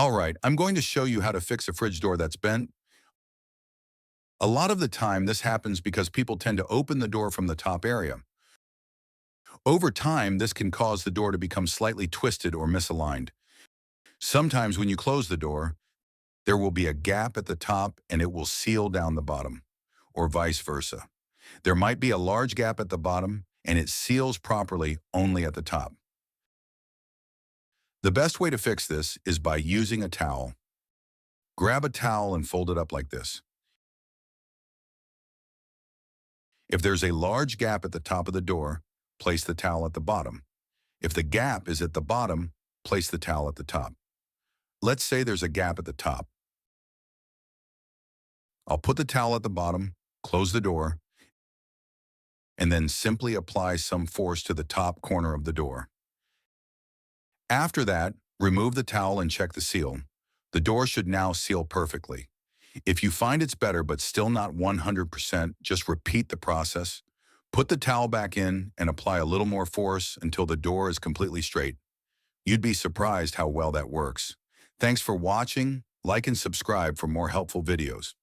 All right, I'm going to show you how to fix a fridge door that's bent. A lot of the time, this happens because people tend to open the door from the top area. Over time, this can cause the door to become slightly twisted or misaligned. Sometimes when you close the door, there will be a gap at the top and it will seal down the bottom, or vice versa. There might be a large gap at the bottom and it seals properly only at the top. The best way to fix this is by using a towel. Grab a towel and fold it up like this. If there's a large gap at the top of the door, place the towel at the bottom. If the gap is at the bottom, place the towel at the top. Let's say there's a gap at the top. I'll put the towel at the bottom, close the door, and then simply apply some force to the top corner of the door. After that, remove the towel and check the seal. The door should now seal perfectly. If you find it's better but still not 100%, just repeat the process. Put the towel back in and apply a little more force until the door is completely straight. You'd be surprised how well that works. Thanks for watching. Like and subscribe for more helpful videos.